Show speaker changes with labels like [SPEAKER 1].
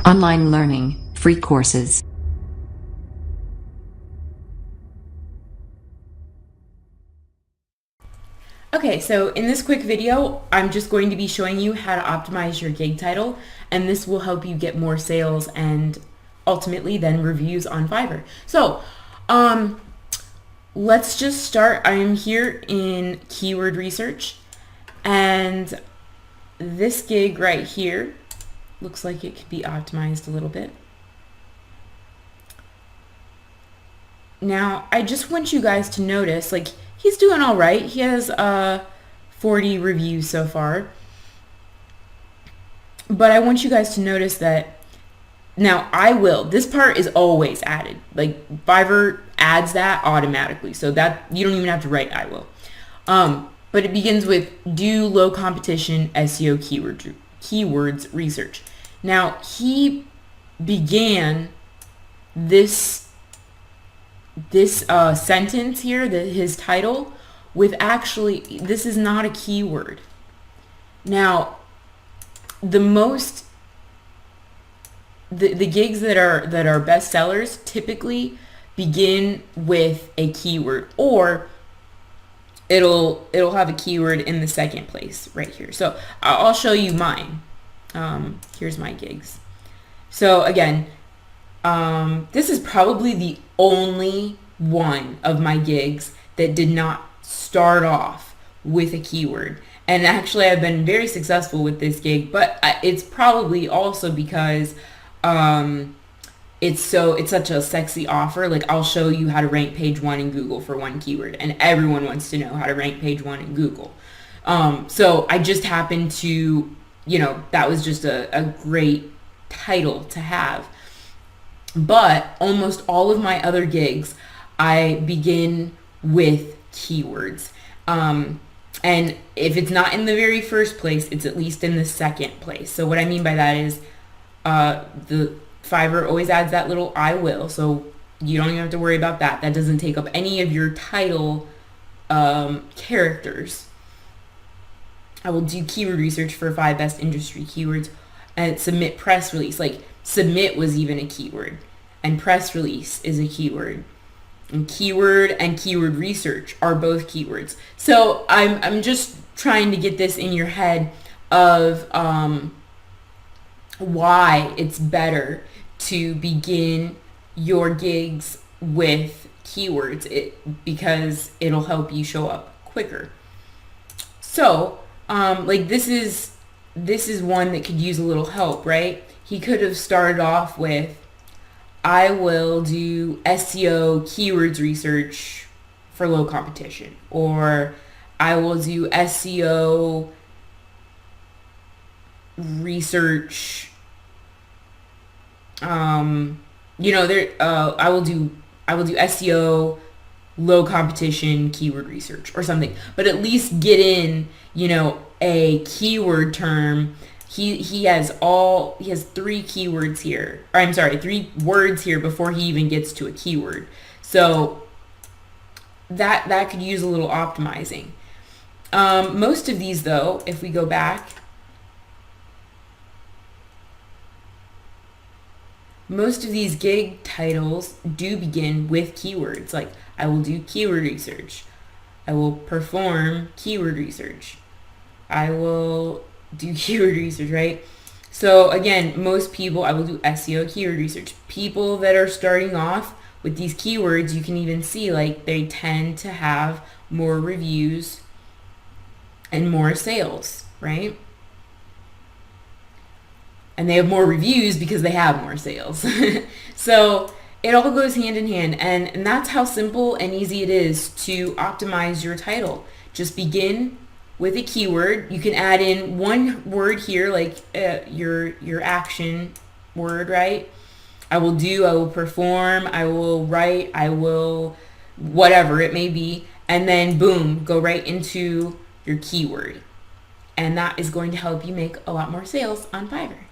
[SPEAKER 1] Online learning, free courses.
[SPEAKER 2] Okay, so in this quick video, I'm just going to be showing you how to optimize your gig title, and this will help you get more sales and ultimately then reviews on Fiverr. So, let's just start. I am here in keyword research, and this gig right here looks like it could be optimized a little bit. Now, I just want you guys to notice, like, he's doing all right. He has 40 reviews so far. But I want you guys to notice that now this part is always added. Like, Fiverr adds that automatically. So that you don't even have to write I will. But it begins with do low competition SEO keywords research. Now, he began this sentence here, his title, with actually, this is not a keyword. Now, the gigs that are best sellers typically begin with a keyword, or it'll have a keyword in the second place right here. So I'll show you mine. Here's my gigs. So again, this is probably the only one of my gigs that did not start off with a keyword. And actually, I've been very successful with this gig, but it's probably also because it's such a sexy offer. Like, I'll show you how to rank page 1 in Google for one keyword, and everyone wants to know how to rank page 1 in Google. So I just happened to, that was just a great title to have. But almost all of my other gigs, I begin with keywords. And if it's not in the very first place, it's at least in the second place. So what I mean by that is the Fiverr always adds that little I will. So you don't even have to worry about that. That doesn't take up any of your title characters. I will do keyword research for 5 best industry keywords and submit press release. Like, submit was even a keyword, and press release is a keyword, and keyword research are both keywords. So I'm just trying to get this in your head of why it's better to begin your gigs with keywords, because it'll help you show up quicker. So like, this is one that could use a little help, right? He could have started off with, I will do SEO keywords research for low competition, or I will do SEO research. I will do SEO low competition keyword research or something. But at least get in, a keyword term. He has 3 keywords here. Or, I'm sorry, 3 words here before he even gets to a keyword. So that could use a little optimizing. Most of these, though, if we go back, most of these gig titles do begin with keywords. Like, I will do keyword research. I will perform keyword research. I will do keyword research, right? So again, most people, I will do SEO keyword research. People that are starting off with these keywords, you can even see, like, they tend to have more reviews and more sales, right? And they have more reviews because they have more sales. So it all goes hand in hand, and that's how simple and easy it is to optimize your title. Just begin with a keyword. You can add in one word here, like your action word, right? I will perform, I will write, I will whatever it may be, and then boom, go right into your keyword. And that is going to help you make a lot more sales on Fiverr.